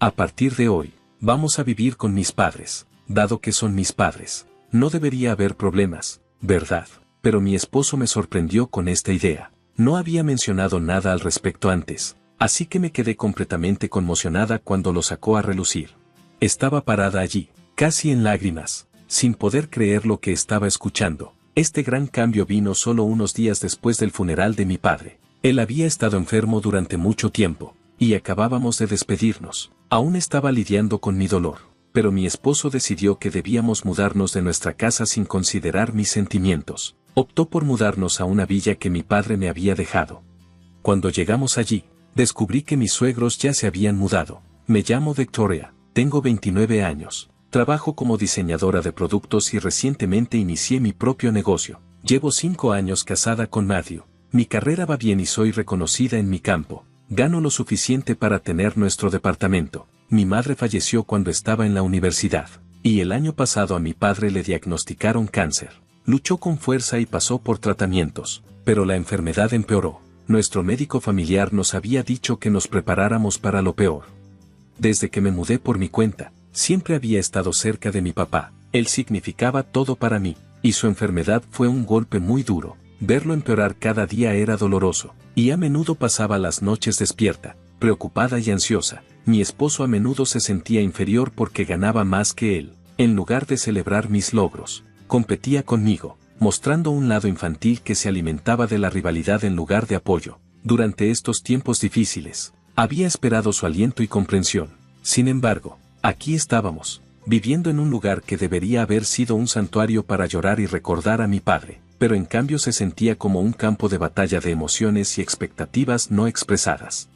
A partir de hoy, vamos a vivir con mis padres, dado que son mis padres. No debería haber problemas, ¿verdad? Pero mi esposo me sorprendió con esta idea. No había mencionado nada al respecto antes, así que me quedé completamente conmocionada cuando lo sacó a relucir. Estaba parada allí, casi en lágrimas, sin poder creer lo que estaba escuchando. Este gran cambio vino solo unos días después del funeral de mi padre. Él había estado enfermo durante mucho tiempo, y acabábamos de despedirnos. Aún estaba lidiando con mi dolor, pero mi esposo decidió que debíamos mudarnos de nuestra casa sin considerar mis sentimientos. Optó por mudarnos a una villa que mi padre me había dejado. Cuando llegamos allí, descubrí que mis suegros ya se habían mudado. Me llamo Victoria, tengo 29 años, trabajo como diseñadora de productos y recientemente inicié mi propio negocio. Llevo 5 años casada con Matthew. Mi carrera va bien y soy reconocida en mi campo. Gano lo suficiente para tener nuestro departamento. Mi madre falleció cuando estaba en la universidad, y el año pasado a mi padre le diagnosticaron cáncer. Luchó con fuerza y pasó por tratamientos, pero la enfermedad empeoró. Nuestro médico familiar nos había dicho que nos preparáramos para lo peor. Desde que me mudé por mi cuenta, siempre había estado cerca de mi papá. Él significaba todo para mí, y su enfermedad fue un golpe muy duro. Verlo empeorar cada día era doloroso, y a menudo pasaba las noches despierta, preocupada y ansiosa. Mi esposo a menudo se sentía inferior porque ganaba más que él. En lugar de celebrar mis logros, competía conmigo, mostrando un lado infantil que se alimentaba de la rivalidad en lugar de apoyo. Durante estos tiempos difíciles, había esperado su aliento y comprensión. Sin embargo, aquí estábamos, viviendo en un lugar que debería haber sido un santuario para llorar y recordar a mi padre, pero en cambio se sentía como un campo de batalla de emociones y expectativas no expresadas.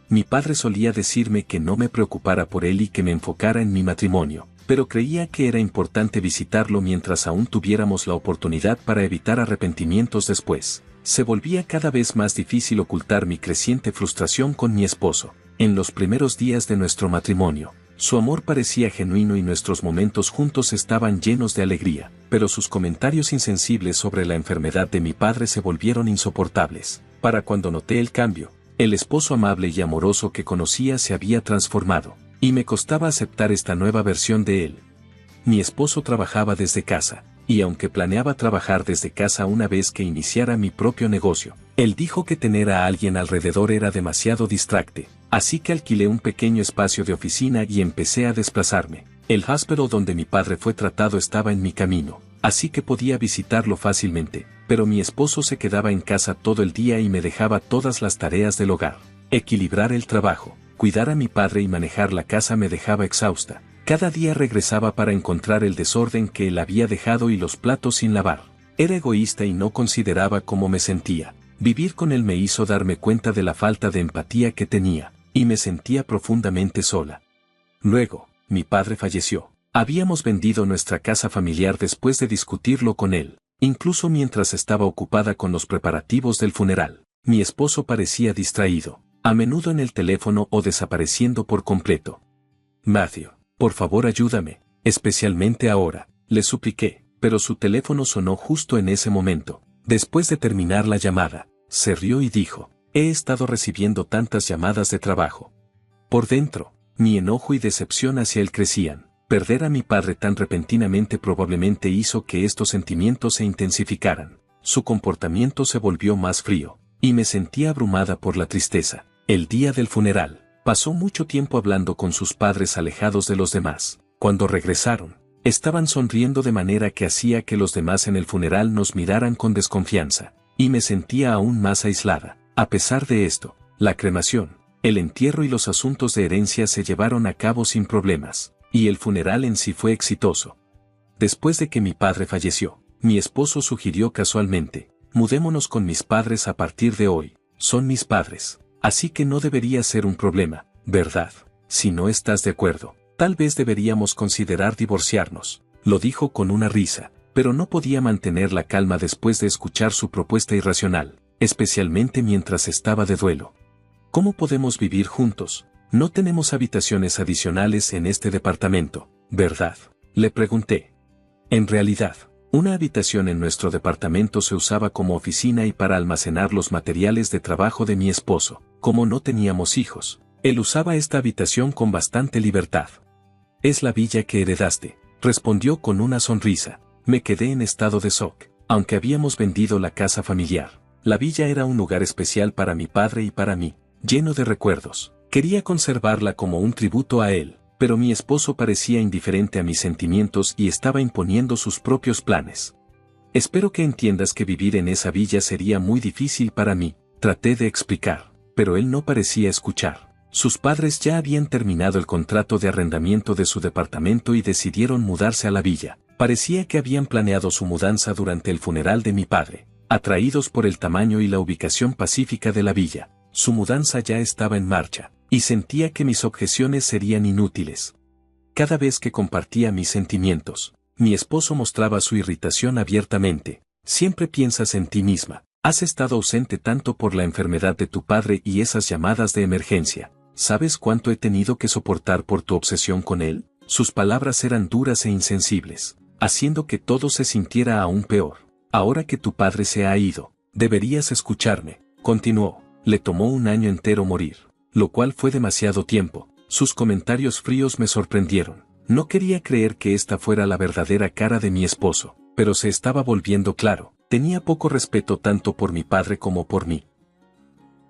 Mi padre solía decirme que no me preocupara por él y que me enfocara en mi matrimonio, pero creía que era importante visitarlo mientras aún tuviéramos la oportunidad para evitar arrepentimientos después. Se volvía cada vez más difícil ocultar mi creciente frustración con mi esposo. En los primeros días de nuestro matrimonio, su amor parecía genuino y nuestros momentos juntos estaban llenos de alegría, pero sus comentarios insensibles sobre la enfermedad de mi padre se volvieron insoportables. Para cuando noté el cambio, el esposo amable y amoroso que conocía se había transformado, y me costaba aceptar esta nueva versión de él. Mi esposo trabajaba desde casa, y aunque planeaba trabajar desde casa una vez que iniciara mi propio negocio, él dijo que tener a alguien alrededor era demasiado distracte, así que alquilé un pequeño espacio de oficina y empecé a desplazarme. El hospital donde mi padre fue tratado estaba en mi camino, así que podía visitarlo fácilmente, pero mi esposo se quedaba en casa todo el día y me dejaba todas las tareas del hogar. Equilibrar el trabajo, cuidar a mi padre y manejar la casa me dejaba exhausta. Cada día regresaba para encontrar el desorden que él había dejado y los platos sin lavar. Era egoísta y no consideraba cómo me sentía. Vivir con él me hizo darme cuenta de la falta de empatía que tenía, y me sentía profundamente sola. Luego, mi padre falleció. Habíamos vendido nuestra casa familiar después de discutirlo con él, incluso mientras estaba ocupada con los preparativos del funeral. Mi esposo parecía distraído, a menudo en el teléfono o desapareciendo por completo. Matthew, por favor ayúdame, especialmente ahora, le supliqué, pero su teléfono sonó justo en ese momento. Después de terminar la llamada, se rió y dijo, he estado recibiendo tantas llamadas de trabajo. Por dentro, mi enojo y decepción hacia él crecían. Perder a mi padre tan repentinamente probablemente hizo que estos sentimientos se intensificaran. Su comportamiento se volvió más frío, y me sentía abrumada por la tristeza. El día del funeral, pasó mucho tiempo hablando con sus padres alejados de los demás. Cuando regresaron, estaban sonriendo de manera que hacía que los demás en el funeral nos miraran con desconfianza, y me sentía aún más aislada. A pesar de esto, la cremación, el entierro y los asuntos de herencia se llevaron a cabo sin problemas, y el funeral en sí fue exitoso. Después de que mi padre falleció, mi esposo sugirió casualmente, mudémonos con mis padres a partir de hoy. Son mis padres, así que no debería ser un problema, ¿verdad? Si no estás de acuerdo, tal vez deberíamos considerar divorciarnos, lo dijo con una risa, pero no podía mantener la calma después de escuchar su propuesta irracional, especialmente mientras estaba de duelo. ¿Cómo podemos vivir juntos? No tenemos habitaciones adicionales en este departamento, ¿verdad? Le pregunté. En realidad, una habitación en nuestro departamento se usaba como oficina y para almacenar los materiales de trabajo de mi esposo. Como no teníamos hijos, Él usaba esta habitación con bastante libertad. Es la villa que heredaste, respondió con una sonrisa. Me quedé en estado de shock. Aunque habíamos vendido la casa familiar, la villa era un lugar especial para mi padre y para mí, lleno de recuerdos. Quería conservarla como un tributo a él, pero mi esposo parecía indiferente a mis sentimientos y estaba imponiendo sus propios planes. Espero que entiendas que vivir en esa villa sería muy difícil para mí, traté de explicar, pero él no parecía escuchar. Sus padres ya habían terminado el contrato de arrendamiento de su departamento y decidieron mudarse a la villa. Parecía que habían planeado su mudanza durante el funeral de mi padre, atraídos por el tamaño y la ubicación pacífica de la villa. Su mudanza ya estaba en marcha, y sentía que mis objeciones serían inútiles. Cada vez que compartía mis sentimientos, mi esposo mostraba su irritación abiertamente. Siempre piensas en ti misma. Has estado ausente tanto por la enfermedad de tu padre y esas llamadas de emergencia. ¿Sabes cuánto he tenido que soportar por tu obsesión con él? Sus palabras eran duras e insensibles, haciendo que todo se sintiera aún peor. Ahora que tu padre se ha ido, deberías escucharme, continuó. Le tomó un año entero morir, lo cual fue demasiado tiempo. Sus comentarios fríos me sorprendieron. No quería creer que esta fuera la verdadera cara de mi esposo, pero se estaba volviendo claro. Tenía poco respeto tanto por mi padre como por mí.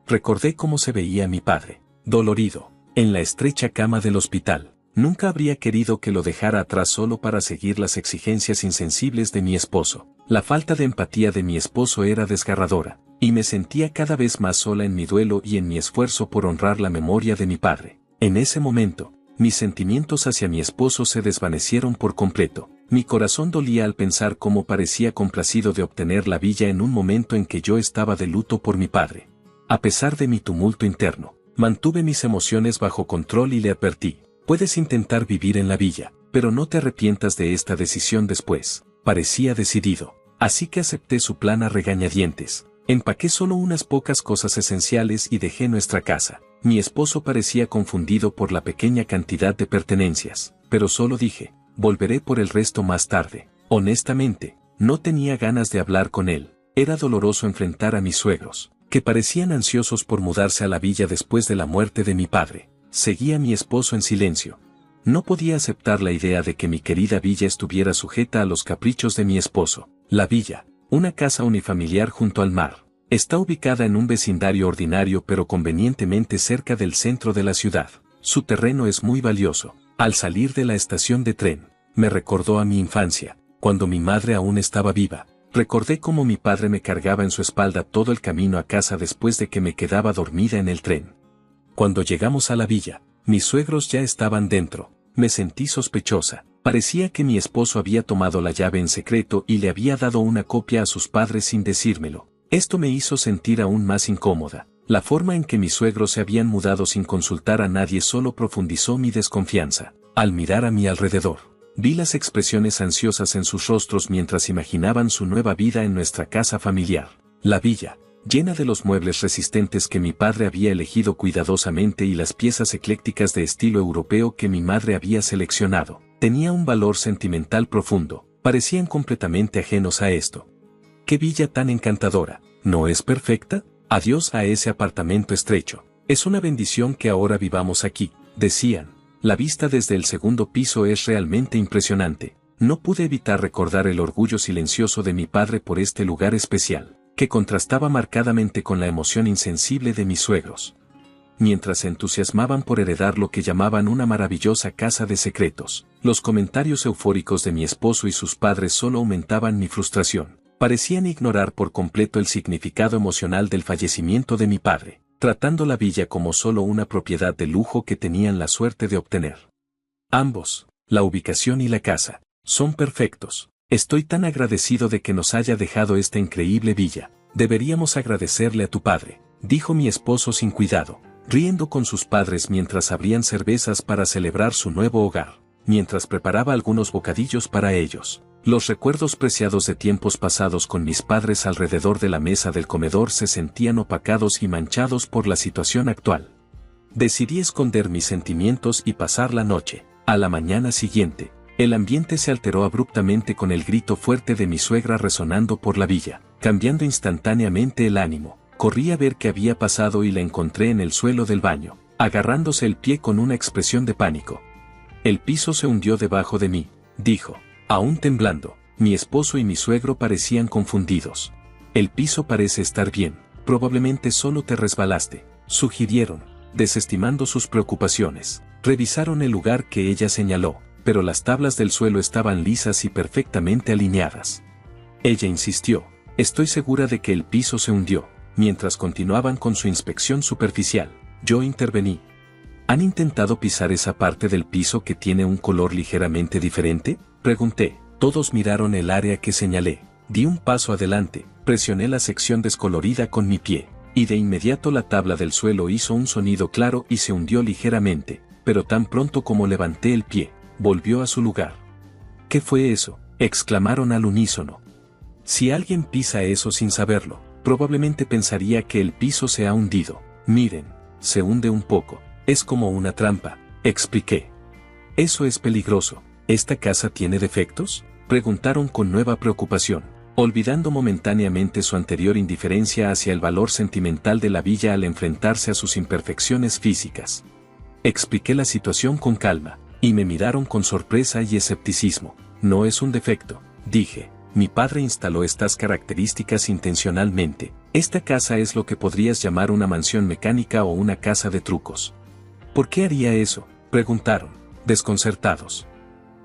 Recordé cómo se veía mi padre, dolorido, en la estrecha cama del hospital. Nunca habría querido que lo dejara atrás solo para seguir las exigencias insensibles de mi esposo. La falta de empatía de mi esposo era desgarradora, y me sentía cada vez más sola en mi duelo y en mi esfuerzo por honrar la memoria de mi padre. En ese momento, mis sentimientos hacia mi esposo se desvanecieron por completo. Mi corazón dolía al pensar cómo parecía complacido de obtener la villa en un momento en que yo estaba de luto por mi padre. A pesar de mi tumulto interno, mantuve mis emociones bajo control y le advertí: puedes intentar vivir en la villa, pero no te arrepientas de esta decisión después. Parecía decidido, así que acepté su plan a regañadientes. Empaqué solo unas pocas cosas esenciales y dejé nuestra casa. Mi esposo parecía confundido por la pequeña cantidad de pertenencias, pero solo dije: volveré por el resto más tarde. Honestamente, no tenía ganas de hablar con él. Era doloroso enfrentar a mis suegros, que parecían ansiosos por mudarse a la villa después de la muerte de mi padre. Seguí a mi esposo en silencio. No podía aceptar la idea de que mi querida villa estuviera sujeta a los caprichos de mi esposo. La villa, una casa unifamiliar junto al mar, está ubicada en un vecindario ordinario pero convenientemente cerca del centro de la ciudad. Su terreno es muy valioso. Al salir de la estación de tren, me recordó a mi infancia, cuando mi madre aún estaba viva. Recordé cómo mi padre me cargaba en su espalda todo el camino a casa después de que me quedaba dormida en el tren. Cuando llegamos a la villa, mis suegros ya estaban dentro. Me sentí sospechosa. Parecía que mi esposo había tomado la llave en secreto y le había dado una copia a sus padres sin decírmelo. Esto me hizo sentir aún más incómoda. La forma en que mis suegros se habían mudado sin consultar a nadie solo profundizó mi desconfianza. Al mirar a mi alrededor, vi las expresiones ansiosas en sus rostros mientras imaginaban su nueva vida en nuestra casa familiar. La villa, llena de los muebles resistentes que mi padre había elegido cuidadosamente y las piezas eclécticas de estilo europeo que mi madre había seleccionado, tenía un valor sentimental profundo. Parecían completamente ajenos a esto. ¡Qué villa tan encantadora! ¿No es perfecta? Adiós a ese apartamento estrecho. Es una bendición que ahora vivamos aquí, decían. La vista desde el segundo piso es realmente impresionante. No pude evitar recordar el orgullo silencioso de mi padre por este lugar especial, que contrastaba marcadamente con la emoción insensible de mis suegros. Mientras se entusiasmaban por heredar lo que llamaban una maravillosa casa de secretos, los comentarios eufóricos de mi esposo y sus padres solo aumentaban mi frustración. Parecían ignorar por completo el significado emocional del fallecimiento de mi padre, tratando la villa como solo una propiedad de lujo que tenían la suerte de obtener. Ambos, la ubicación y la casa, son perfectos. Estoy tan agradecido de que nos haya dejado esta increíble villa. Deberíamos agradecerle a tu padre, dijo mi esposo sin cuidado, riendo con sus padres mientras abrían cervezas para celebrar su nuevo hogar, mientras preparaba algunos bocadillos para ellos. Los recuerdos preciados de tiempos pasados con mis padres alrededor de la mesa del comedor se sentían opacados y manchados por la situación actual. Decidí esconder mis sentimientos y pasar la noche. A la mañana siguiente, el ambiente se alteró abruptamente con el grito fuerte de mi suegra resonando por la villa, cambiando instantáneamente el ánimo. Corrí a ver qué había pasado y la encontré en el suelo del baño, agarrándose el pie con una expresión de pánico. El piso se hundió debajo de mí, dijo, aún temblando. Mi esposo y mi suegro parecían confundidos. El piso parece estar bien, probablemente solo te resbalaste, sugirieron, desestimando sus preocupaciones. Revisaron el lugar que ella señaló, pero las tablas del suelo estaban lisas y perfectamente alineadas. Ella insistió, estoy segura de que el piso se hundió. Mientras continuaban con su inspección superficial, yo intervení. ¿Han intentado pisar esa parte del piso que tiene un color ligeramente diferente? Pregunté. Todos miraron el área que señalé. Di un paso adelante, presioné la sección descolorida con mi pie, y de inmediato la tabla del suelo hizo un sonido claro y se hundió ligeramente, pero tan pronto como levanté el pie, volvió a su lugar. ¿Qué fue eso?, exclamaron al unísono. Si alguien pisa eso sin saberlo, probablemente pensaría que el piso se ha hundido. Miren, se hunde un poco, es como una trampa, expliqué. Eso es peligroso. ¿Esta casa tiene defectos?, preguntaron con nueva preocupación, olvidando momentáneamente su anterior indiferencia hacia el valor sentimental de la villa al enfrentarse a sus imperfecciones físicas. Expliqué la situación con calma, y me miraron con sorpresa y escepticismo. No es un defecto, dije. Mi padre instaló estas características intencionalmente. Esta casa es lo que podrías llamar una mansión mecánica o una casa de trucos. ¿Por qué haría eso?, preguntaron, desconcertados.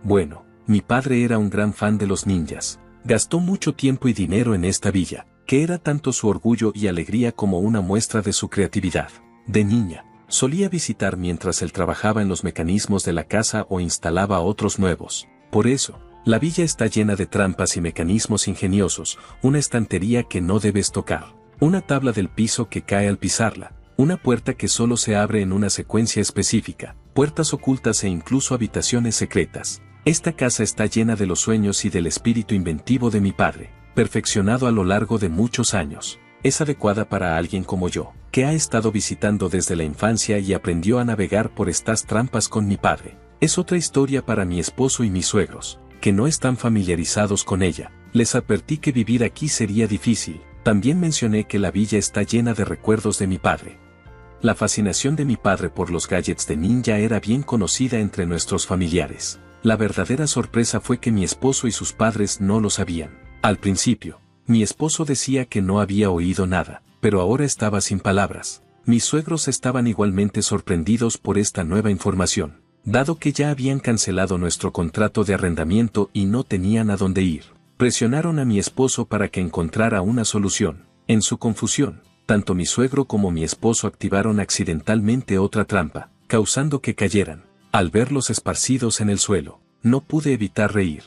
Bueno, mi padre era un gran fan de los ninjas. Gastó mucho tiempo y dinero en esta villa, que era tanto su orgullo y alegría como una muestra de su creatividad. De niña, solía visitar mientras él trabajaba en los mecanismos de la casa o instalaba otros nuevos. Por eso, la villa está llena de trampas y mecanismos ingeniosos, una estantería que no debes tocar, una tabla del piso que cae al pisarla, una puerta que solo se abre en una secuencia específica, puertas ocultas e incluso habitaciones secretas. Esta casa está llena de los sueños y del espíritu inventivo de mi padre, perfeccionado a lo largo de muchos años. Es adecuada para alguien como yo, que ha estado visitando desde la infancia y aprendió a navegar por estas trampas con mi padre. Es otra historia para mi esposo y mis suegros, que no están familiarizados con ella. Les advertí que vivir aquí sería difícil. También mencioné que la villa está llena de recuerdos de mi padre. La fascinación de mi padre por los gadgets de ninja era bien conocida entre nuestros familiares. La verdadera sorpresa fue que mi esposo y sus padres no lo sabían. Al principio, mi esposo decía que no había oído nada, pero ahora estaba sin palabras. Mis suegros estaban igualmente sorprendidos por esta nueva información, dado que ya habían cancelado nuestro contrato de arrendamiento y no tenían a dónde ir. Presionaron a mi esposo para que encontrara una solución. En su confusión, tanto mi suegro como mi esposo activaron accidentalmente otra trampa, causando que cayeran. Al verlos esparcidos en el suelo, no pude evitar reír.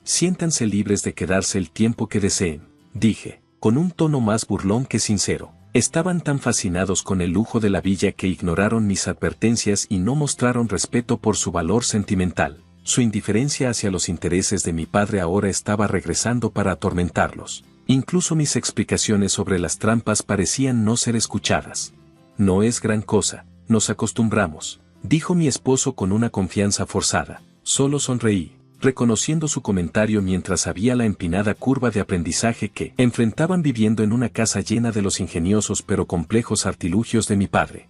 Siéntanse libres de quedarse el tiempo que deseen, dije, con un tono más burlón que sincero. Estaban tan fascinados con el lujo de la villa que ignoraron mis advertencias y no mostraron respeto por su valor sentimental. Su indiferencia hacia los intereses de mi padre ahora estaba regresando para atormentarlos. Incluso mis explicaciones sobre las trampas parecían no ser escuchadas. No es gran cosa, nos acostumbramos, dijo mi esposo con una confianza forzada. Solo sonreí, reconociendo su comentario mientras había la empinada curva de aprendizaje que enfrentaban viviendo en una casa llena de los ingeniosos pero complejos artilugios de mi padre.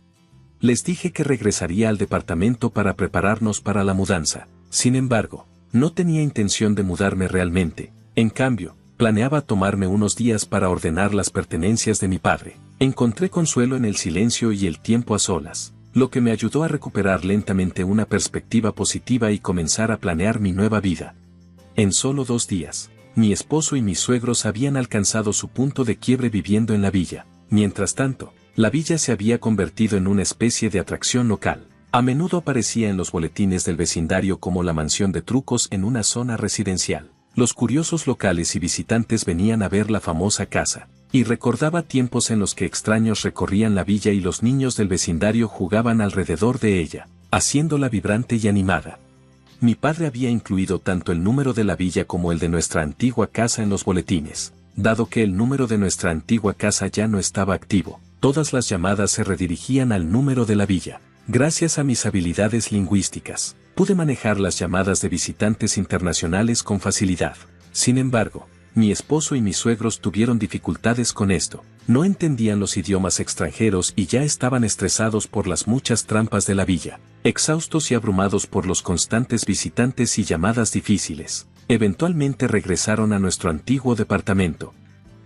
Les dije que regresaría al departamento para prepararnos para la mudanza. Sin embargo, no tenía intención de mudarme realmente. En cambio, planeaba tomarme unos días para ordenar las pertenencias de mi padre. Encontré consuelo en el silencio y el tiempo a solas, lo que me ayudó a recuperar lentamente una perspectiva positiva y comenzar a planear mi nueva vida. En solo 2 días, mi esposo y mis suegros habían alcanzado su punto de quiebre viviendo en la villa. Mientras tanto, la villa se había convertido en una especie de atracción local. A menudo aparecía en los boletines del vecindario como la mansión de trucos en una zona residencial. Los curiosos locales y visitantes venían a ver la famosa casa, y recordaba tiempos en los que extraños recorrían la villa y los niños del vecindario jugaban alrededor de ella, haciéndola vibrante y animada. Mi padre había incluido tanto el número de la villa como el de nuestra antigua casa en los boletines. Dado que el número de nuestra antigua casa ya no estaba activo, todas las llamadas se redirigían al número de la villa. Gracias a mis habilidades lingüísticas, pude manejar las llamadas de visitantes internacionales con facilidad. Sin embargo, Mi esposo y mis suegros tuvieron dificultades con esto. No entendían los idiomas extranjeros y ya estaban estresados por las muchas trampas de la villa, exhaustos y abrumados por los constantes visitantes y llamadas difíciles. Eventualmente regresaron a nuestro antiguo departamento.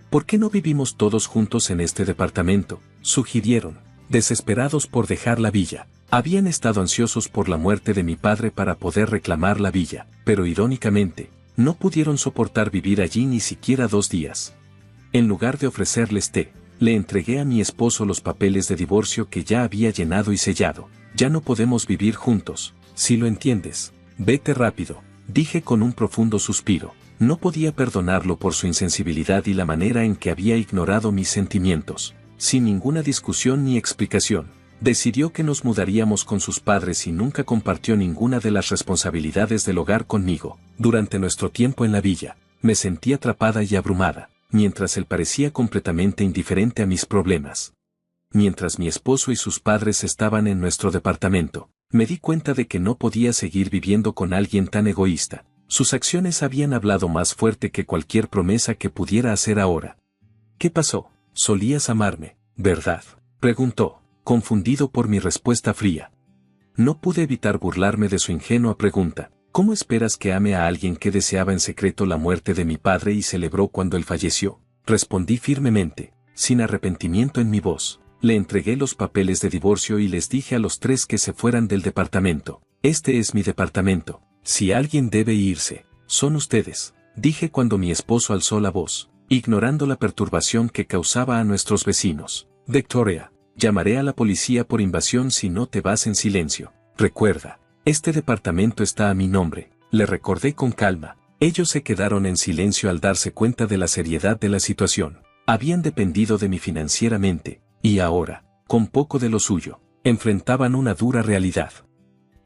¿Por qué no vivimos todos juntos en este departamento?, sugirieron, desesperados por dejar la villa. Habían estado ansiosos por la muerte de mi padre para poder reclamar la villa, pero irónicamente, no pudieron soportar vivir allí ni siquiera 2 días. En lugar de ofrecerles té, le entregué a mi esposo los papeles de divorcio que ya había llenado y sellado. Ya no podemos vivir juntos, si lo entiendes. Vete rápido, dije con un profundo suspiro. No podía perdonarlo por su insensibilidad y la manera en que había ignorado mis sentimientos. Sin ninguna discusión ni explicación, decidió que nos mudaríamos con sus padres y nunca compartió ninguna de las responsabilidades del hogar conmigo. Durante nuestro tiempo en la villa, me sentí atrapada y abrumada, mientras él parecía completamente indiferente a mis problemas. Mientras mi esposo y sus padres estaban en nuestro departamento, me di cuenta de que no podía seguir viviendo con alguien tan egoísta. Sus acciones habían hablado más fuerte que cualquier promesa que pudiera hacer ahora. ¿Qué pasó? Solías amarme, ¿verdad?, preguntó, confundido por mi respuesta fría. No pude evitar burlarme de su ingenua pregunta. ¿Cómo esperas que ame a alguien que deseaba en secreto la muerte de mi padre y celebró cuando él falleció? Respondí firmemente, sin arrepentimiento en mi voz. Le entregué los papeles de divorcio y les dije a los 3 que se fueran del departamento. Este es mi departamento. Si alguien debe irse, son ustedes, dije cuando mi esposo alzó la voz, ignorando la perturbación que causaba a nuestros vecinos. Victoria, llamaré a la policía por invasión si no te vas en silencio. Recuerda, este departamento está a mi nombre, le recordé con calma. Ellos se quedaron en silencio al darse cuenta de la seriedad de la situación. Habían dependido de mí financieramente, y ahora, con poco de lo suyo, enfrentaban una dura realidad.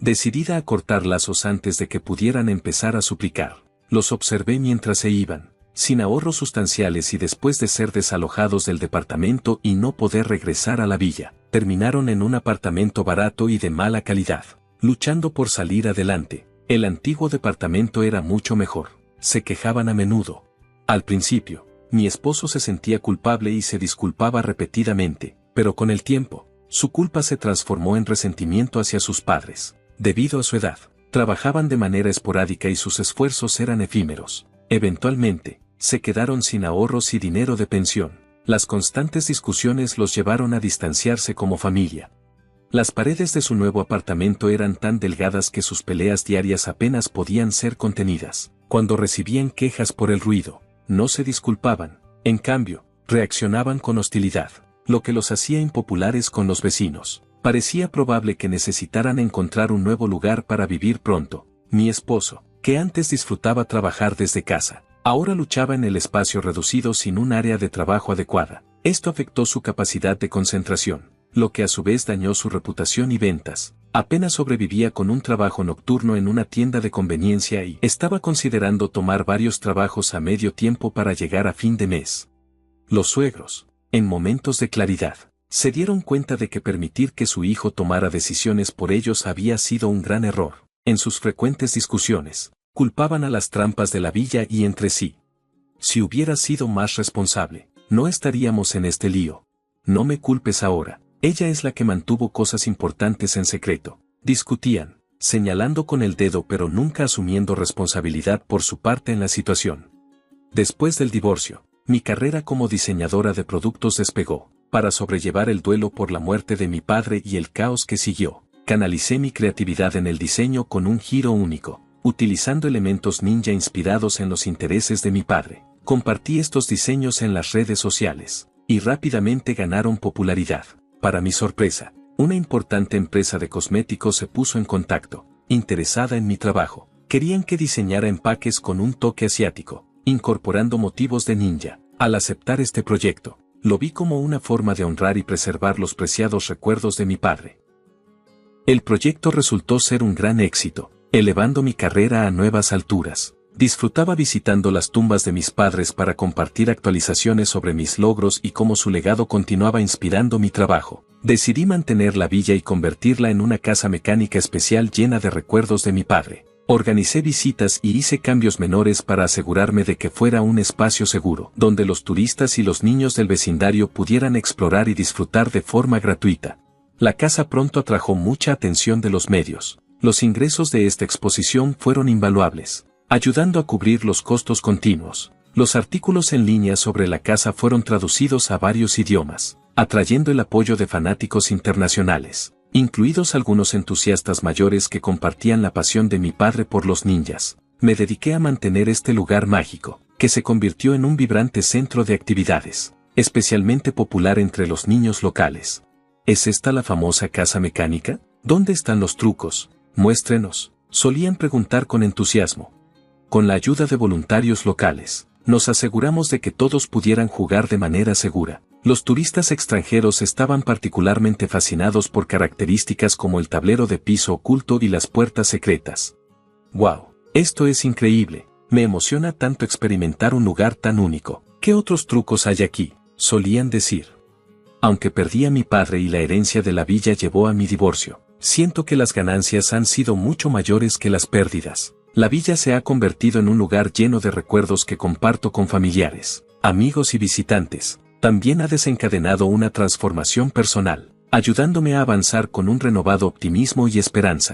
Decidida a cortar lazos antes de que pudieran empezar a suplicar, los observé mientras se iban, sin ahorros sustanciales y después de ser desalojados del departamento y no poder regresar a la villa, terminaron en un apartamento barato y de mala calidad, luchando por salir adelante. El antiguo departamento era mucho mejor, se quejaban a menudo. Al principio, mi esposo se sentía culpable y se disculpaba repetidamente, pero con el tiempo, su culpa se transformó en resentimiento hacia sus padres. Debido a su edad, trabajaban de manera esporádica y sus esfuerzos eran efímeros. Eventualmente, se quedaron sin ahorros y dinero de pensión. Las constantes discusiones los llevaron a distanciarse como familia. Las paredes de su nuevo apartamento eran tan delgadas que sus peleas diarias apenas podían ser contenidas. Cuando recibían quejas por el ruido, no se disculpaban, en cambio, reaccionaban con hostilidad, lo que los hacía impopulares con los vecinos. Parecía probable que necesitaran encontrar un nuevo lugar para vivir pronto. Mi esposo, que antes disfrutaba trabajar desde casa, ahora luchaba en el espacio reducido sin un área de trabajo adecuada. Esto afectó su capacidad de concentración, lo que a su vez dañó su reputación y ventas. Apenas sobrevivía con un trabajo nocturno en una tienda de conveniencia y estaba considerando tomar varios trabajos a medio tiempo para llegar a fin de mes. Los suegros, en momentos de claridad, se dieron cuenta de que permitir que su hijo tomara decisiones por ellos había sido un gran error. En sus frecuentes discusiones, culpaban a las trampas de la villa y entre sí. Si hubiera sido más responsable, no estaríamos en este lío. No me culpes ahora, ella es la que mantuvo cosas importantes en secreto. Discutían, señalando con el dedo pero nunca asumiendo responsabilidad por su parte en la situación. Después del divorcio, mi carrera como diseñadora de productos despegó. Para sobrellevar el duelo por la muerte de mi padre y el caos que siguió, canalicé mi creatividad en el diseño con un giro único, utilizando elementos ninja inspirados en los intereses de mi padre. Compartí estos diseños en las redes sociales, y rápidamente ganaron popularidad. Para mi sorpresa, una importante empresa de cosméticos se puso en contacto, interesada en mi trabajo. Querían que diseñara empaques con un toque asiático, incorporando motivos de ninja. Al aceptar este proyecto, lo vi como una forma de honrar y preservar los preciados recuerdos de mi padre. El proyecto resultó ser un gran éxito, elevando mi carrera a nuevas alturas. Disfrutaba visitando las tumbas de mis padres para compartir actualizaciones sobre mis logros y cómo su legado continuaba inspirando mi trabajo. Decidí mantener la villa y convertirla en una casa mecánica especial llena de recuerdos de mi padre. Organicé visitas y hice cambios menores para asegurarme de que fuera un espacio seguro, donde los turistas y los niños del vecindario pudieran explorar y disfrutar de forma gratuita. La casa pronto atrajo mucha atención de los medios. Los ingresos de esta exposición fueron invaluables, ayudando a cubrir los costos continuos. Los artículos en línea sobre la casa fueron traducidos a varios idiomas, atrayendo el apoyo de fanáticos internacionales, incluidos algunos entusiastas mayores que compartían la pasión de mi padre por los ninjas. Me dediqué a mantener este lugar mágico, que se convirtió en un vibrante centro de actividades, especialmente popular entre los niños locales. ¿Es esta la famosa casa mecánica? ¿Dónde están los trucos? Muéstrenos, solían preguntar con entusiasmo. Con la ayuda de voluntarios locales, nos aseguramos de que todos pudieran jugar de manera segura. Los turistas extranjeros estaban particularmente fascinados por características como el tablero de piso oculto y las puertas secretas. ¡Wow! Esto es increíble. Me emociona tanto experimentar un lugar tan único. ¿Qué otros trucos hay aquí?, solían decir. Aunque perdí a mi padre y la herencia de la villa llevó a mi divorcio, siento que las ganancias han sido mucho mayores que las pérdidas. La villa se ha convertido en un lugar lleno de recuerdos que comparto con familiares, amigos y visitantes. También ha desencadenado una transformación personal, ayudándome a avanzar con un renovado optimismo y esperanza.